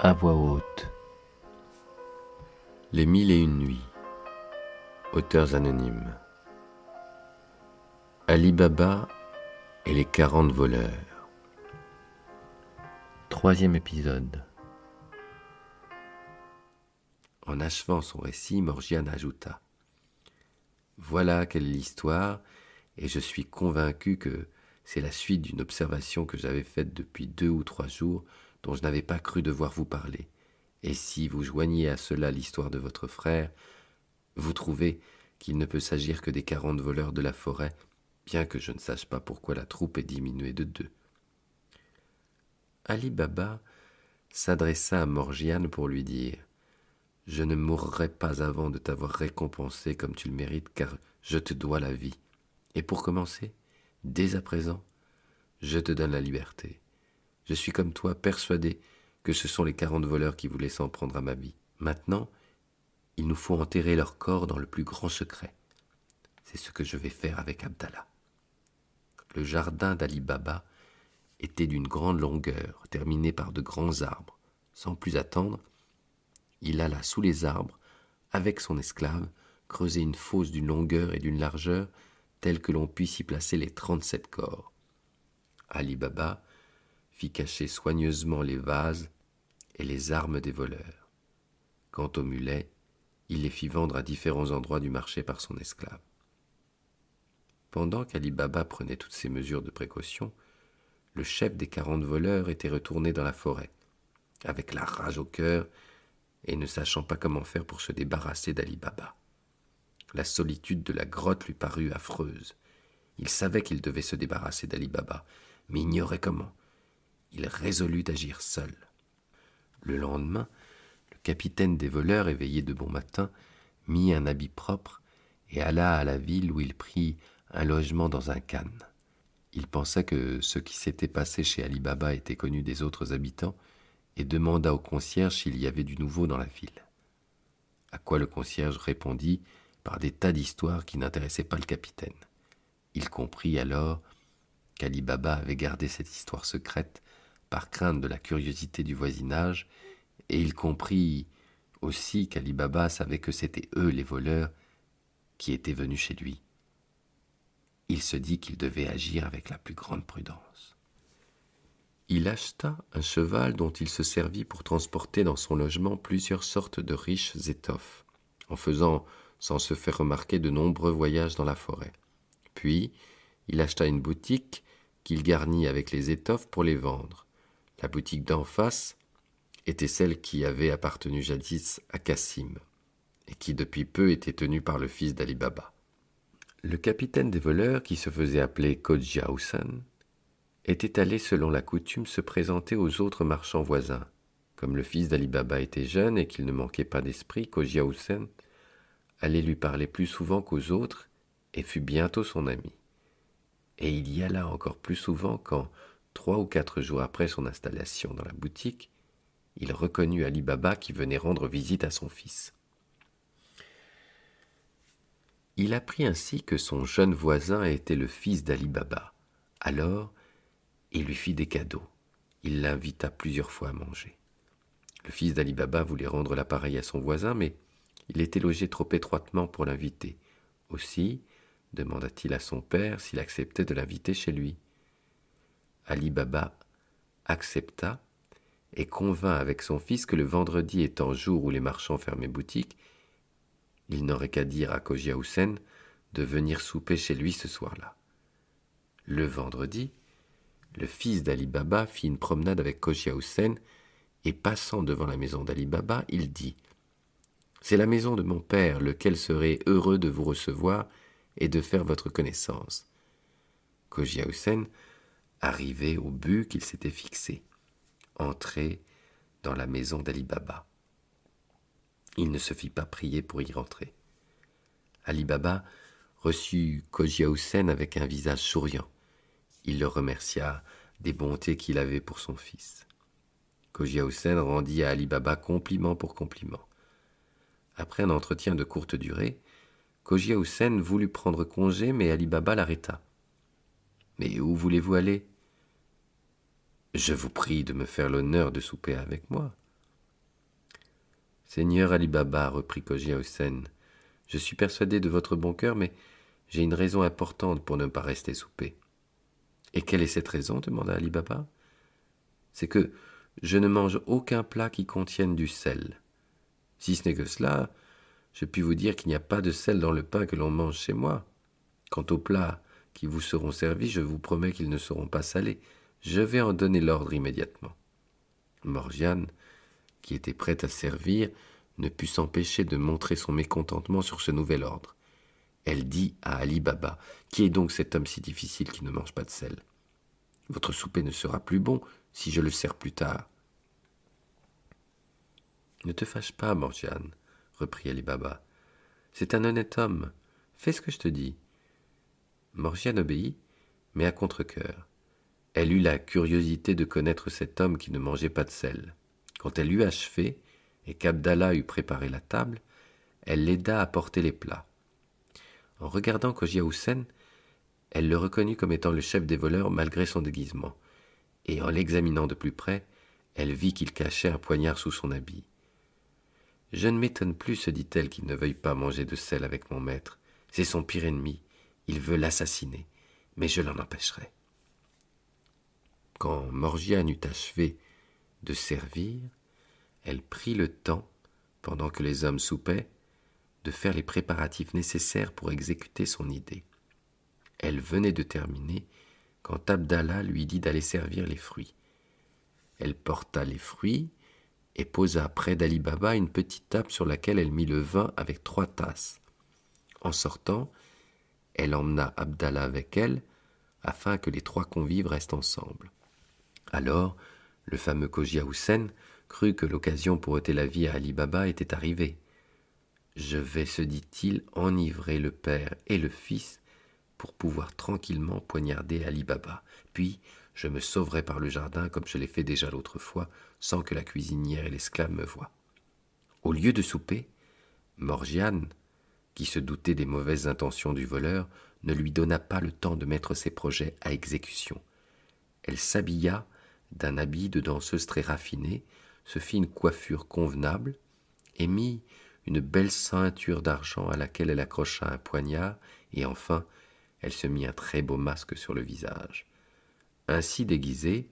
à voix haute. Les 1001 nuits. Auteurs anonymes. Ali Baba et les 40 voleurs. 3e épisode. En achevant son récit, Morgiane ajouta : Voilà quelle est l'histoire, et je suis convaincu que c'est la suite d'une observation que j'avais faite depuis 2 ou 3 jours, dont je n'avais pas cru devoir vous parler. Et si vous joignez à cela l'histoire de votre frère, vous trouvez qu'il ne peut s'agir que des 40 voleurs de la forêt, bien que je ne sache pas pourquoi la troupe est diminuée de 2. Ali Baba s'adressa à Morgiane pour lui dire : Je ne mourrai pas avant de t'avoir récompensé comme tu le mérites, car je te dois la vie. Et pour commencer, dès à présent, je te donne la liberté. Je suis comme toi persuadé que ce sont les 40 voleurs qui voulaient s'en prendre à ma vie. Maintenant, il nous faut enterrer leur corps dans le plus grand secret. C'est ce que je vais faire avec Abdallah. Le jardin d'Ali Baba était d'une grande longueur, terminé par de grands arbres. Sans plus attendre, il alla sous les arbres, avec son esclave, creuser une fosse d'une longueur et d'une largeur telle que l'on puisse y placer les 37 corps. Ali Baba fit cacher soigneusement les vases et les armes des voleurs. Quant aux mulets, il les fit vendre à différents endroits du marché par son esclave. Pendant qu'Ali Baba prenait toutes ces mesures de précaution, le chef des 40 voleurs était retourné dans la forêt, avec la rage au cœur et ne sachant pas comment faire pour se débarrasser d'Ali Baba. La solitude de la grotte lui parut affreuse. Il savait qu'il devait se débarrasser d'Ali Baba, mais ignorait comment. Il résolut d'agir seul. Le lendemain, le capitaine des voleurs, éveillé de bon matin, mit un habit propre et alla à la ville où il prit un logement dans un khan. Il pensa que ce qui s'était passé chez Ali Baba était connu des autres habitants et demanda au concierge s'il y avait du nouveau dans la ville. À quoi le concierge répondit par des tas d'histoires qui n'intéressaient pas le capitaine. Il comprit alors qu'Ali Baba avait gardé cette histoire secrète par crainte de la curiosité du voisinage, et il comprit aussi qu'Ali Baba savait que c'étaient eux les voleurs qui étaient venus chez lui. Il se dit qu'il devait agir avec la plus grande prudence. Il acheta un cheval dont il se servit pour transporter dans son logement plusieurs sortes de riches étoffes, en faisant, sans se faire remarquer, de nombreux voyages dans la forêt. Puis, il acheta une boutique qu'il garnit avec les étoffes pour les vendre. La boutique d'en face était celle qui avait appartenu jadis à Cassim, et qui depuis peu était tenue par le fils d'Ali Baba. Le capitaine des voleurs, qui se faisait appeler Kodja Hussan, était allé selon la coutume se présenter aux autres marchands voisins. Comme le fils d'Ali Baba était jeune et qu'il ne manquait pas d'esprit, Kodja Hussan allait lui parler plus souvent qu'aux autres et fut bientôt son ami. Et il y alla encore plus souvent quand, 3 ou 4 jours après son installation dans la boutique, il reconnut Ali Baba qui venait rendre visite à son fils. Il apprit ainsi que son jeune voisin était le fils d'Ali Baba. Alors, il lui fit des cadeaux. Il l'invita plusieurs fois à manger. Le fils d'Ali Baba voulait rendre l'appareil à son voisin, mais il était logé trop étroitement pour l'inviter. Aussi, demanda-t-il à son père s'il acceptait de l'inviter chez lui. Ali Baba accepta et convint avec son fils que le vendredi étant jour où les marchands fermaient boutique, il n'aurait qu'à dire à Kodja Hussan de venir souper chez lui ce soir-là. Le vendredi, le fils d'Ali Baba fit une promenade avec Kodja Hussan et passant devant la maison d'Ali Baba, il dit : « C'est la maison de mon père, lequel serait heureux de vous recevoir et de faire votre connaissance. » Kodja Hussan arrivait au but qu'il s'était fixé, entrer dans la maison d'Ali Baba. Il ne se fit pas prier pour y rentrer. Ali Baba reçut Kodja Hussan avec un visage souriant. Il le remercia des bontés qu'il avait pour son fils. Kodja Hussan rendit à Ali Baba compliment pour compliment. Après un entretien de courte durée, Kodja Hussan voulut prendre congé, mais Ali Baba l'arrêta. « Mais où voulez-vous aller ? » « Je vous prie de me faire l'honneur de souper avec moi. » Seigneur Ali Baba, reprit Cogia Haussen, je suis persuadé de votre bon cœur, mais j'ai une raison importante pour ne pas rester souper. Et quelle est cette raison demanda Ali Baba. C'est que je ne mange aucun plat qui contienne du sel. Si ce n'est que cela, je puis vous dire qu'il n'y a pas de sel dans le pain que l'on mange chez moi. Quant aux plats qui vous seront servis, je vous promets qu'ils ne seront pas salés. Je vais en donner l'ordre immédiatement. Morgiane, qui était prête à servir, ne put s'empêcher de montrer son mécontentement sur ce nouvel ordre. Elle dit à Ali Baba, « Qui est donc cet homme si difficile qui ne mange pas de sel? Votre souper ne sera plus bon si je le sers plus tard. » « Ne te fâche pas, Morgiane, reprit Ali Baba. C'est un honnête homme. Fais ce que je te dis. » Morgiane obéit, mais à contre-cœur. Elle eut la curiosité de connaître cet homme qui ne mangeait pas de sel. Quand elle eut achevé, et qu'Abdallah eut préparé la table, elle l'aida à porter les plats. En regardant Cogia Haussen, elle le reconnut comme étant le chef des voleurs malgré son déguisement, et en l'examinant de plus près, elle vit qu'il cachait un poignard sous son habit. « Je ne m'étonne plus, se dit-elle, qu'il ne veuille pas manger de sel avec mon maître. C'est son pire ennemi, il veut l'assassiner, mais je l'en empêcherai. » Quand Morgiane eut achevé de servir, elle prit le temps, pendant que les hommes soupaient, de faire les préparatifs nécessaires pour exécuter son idée. Elle venait de terminer quand Abdallah lui dit d'aller servir les fruits. Elle porta les fruits et posa près d'Ali Baba une petite table sur laquelle elle mit le vin avec 3 tasses. En sortant, elle emmena Abdallah avec elle, afin que les 3 convives restent ensemble. Alors, le fameux Cogia Haussen crut que l'occasion pour ôter la vie à Ali Baba était arrivée. « Je vais, se dit-il, enivrer le père et le fils pour pouvoir tranquillement poignarder Ali Baba. Puis, je me sauverai par le jardin comme je l'ai fait déjà l'autre fois, sans que la cuisinière et l'esclave me voient. » Au lieu de souper, Morgiane, qui se doutait des mauvaises intentions du voleur, ne lui donna pas le temps de mettre ses projets à exécution. Elle s'habilla d'un habit de danseuse très raffiné, se fit une coiffure convenable et mit une belle ceinture d'argent à laquelle elle accrocha un poignard, et enfin, elle se mit un très beau masque sur le visage. Ainsi déguisée,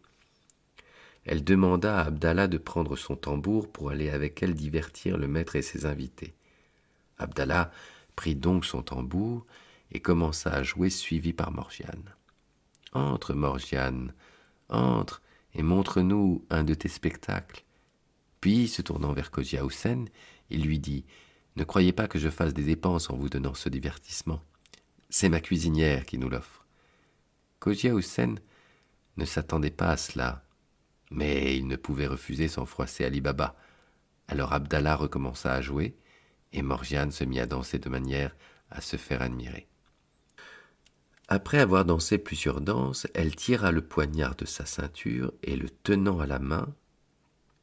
elle demanda à Abdallah de prendre son tambour pour aller avec elle divertir le maître et ses invités. Abdallah prit donc son tambour et commença à jouer, suivi par Morgiane. « Entre, Morgiane, entre et montre-nous un de tes spectacles. » Puis, se tournant vers Cogia Haussen, il lui dit « Ne croyez pas que je fasse des dépenses en vous donnant ce divertissement. C'est ma cuisinière qui nous l'offre. » Cogia Haussen ne s'attendait pas à cela, mais il ne pouvait refuser sans froisser Ali Baba. Alors Abdallah recommença à jouer, et Morgiane se mit à danser de manière à se faire admirer. Après avoir dansé plusieurs danses, elle tira le poignard de sa ceinture et, le tenant à la main,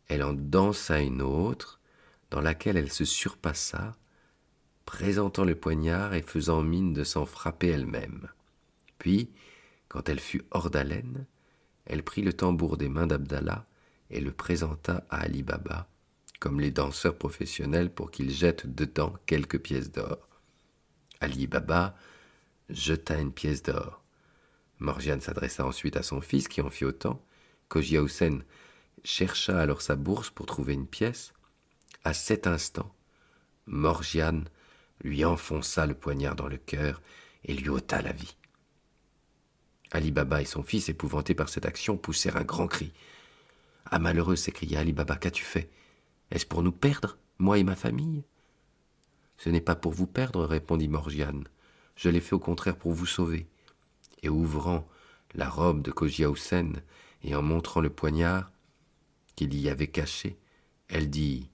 elle en dansa une autre, dans laquelle elle se surpassa, présentant le poignard et faisant mine de s'en frapper elle-même. Puis, quand elle fut hors d'haleine, elle prit le tambour des mains d'Abdallah et le présenta à Ali Baba, comme les danseurs professionnels, pour qu'il jette dedans quelques pièces d'or. Ali Baba jeta une pièce d'or. Morgiane s'adressa ensuite à son fils, qui en fit autant. Cogia Haussen chercha alors sa bourse pour trouver une pièce. À cet instant, Morgiane lui enfonça le poignard dans le cœur et lui ôta la vie. Ali Baba et son fils, épouvantés par cette action, poussèrent un grand cri. « Ah, malheureux !» s'écria Ali Baba, « qu'as-tu fait? Est-ce pour nous perdre, moi et ma famille ?»« Ce n'est pas pour vous perdre, » répondit Morgiane. « Je l'ai fait au contraire pour vous sauver. » Et ouvrant la robe de Cogia Haussen et en montrant le poignard qu'il y avait caché, elle dit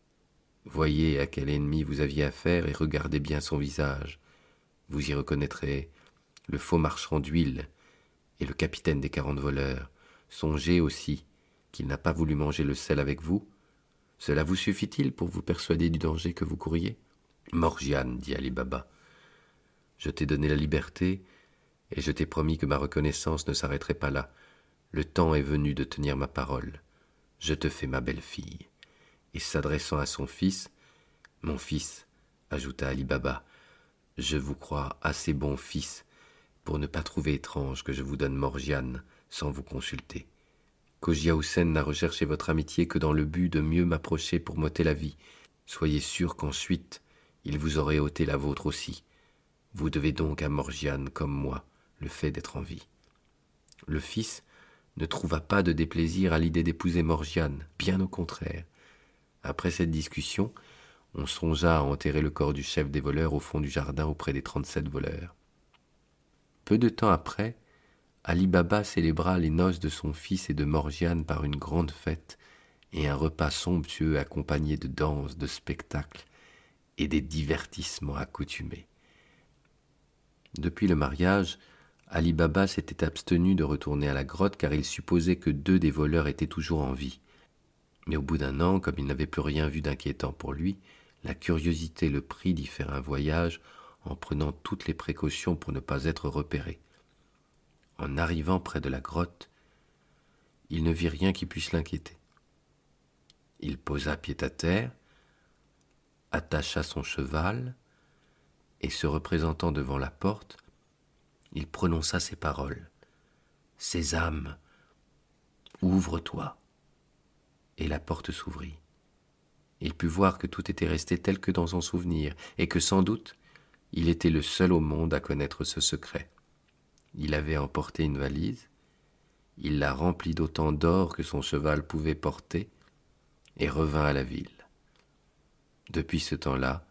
« Voyez à quel ennemi vous aviez affaire et regardez bien son visage. Vous y reconnaîtrez le faux marchand d'huile et le capitaine des 40 voleurs. Songez aussi qu'il n'a pas voulu manger le sel avec vous. Cela vous suffit-il pour vous persuader du danger que vous couriez ? » « Morgiane, dit Ali Baba, je t'ai donné la liberté et je t'ai promis que ma reconnaissance ne s'arrêterait pas là. Le temps est venu de tenir ma parole. Je te fais ma belle-fille. et s'adressant à son fils, « Mon fils, ajouta Ali Baba, je vous crois assez bon fils pour ne pas trouver étrange que je vous donne Morgiane sans vous consulter. Cogia Houssen n'a recherché votre amitié que dans le but de mieux m'approcher pour m'ôter la vie. Soyez sûr qu'ensuite, il vous aurait ôté la vôtre aussi. Vous devez donc à Morgiane, comme moi, le fait d'être en vie. » Le fils ne trouva pas de déplaisir à l'idée d'épouser Morgiane, bien au contraire. Après cette discussion, on songea à enterrer le corps du chef des voleurs au fond du jardin auprès des 37 voleurs. Peu de temps après, Ali Baba célébra les noces de son fils et de Morgiane par une grande fête et un repas somptueux accompagné de danses, de spectacles et des divertissements accoutumés. Depuis le mariage, Ali Baba s'était abstenu de retourner à la grotte car il supposait que 2 des voleurs étaient toujours en vie. Mais au bout d'un an, comme il n'avait plus rien vu d'inquiétant pour lui, la curiosité le prit d'y faire un voyage en prenant toutes les précautions pour ne pas être repéré. En arrivant près de la grotte, il ne vit rien qui puisse l'inquiéter. Il posa pied à terre, attacha son cheval, et se représentant devant la porte, il prononça ces paroles. « Sésame, ouvre-toi !» Et la porte s'ouvrit. Il put voir que tout était resté tel que dans son souvenir, et que sans doute, il était le seul au monde à connaître ce secret. Il avait emporté une valise, il la remplit d'autant d'or que son cheval pouvait porter, et revint à la ville. Depuis ce temps-là,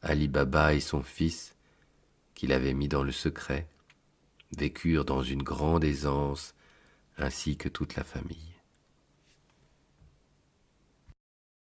Ali Baba et son fils, qu'il avait mis dans le secret, vécurent dans une grande aisance, ainsi que toute la famille.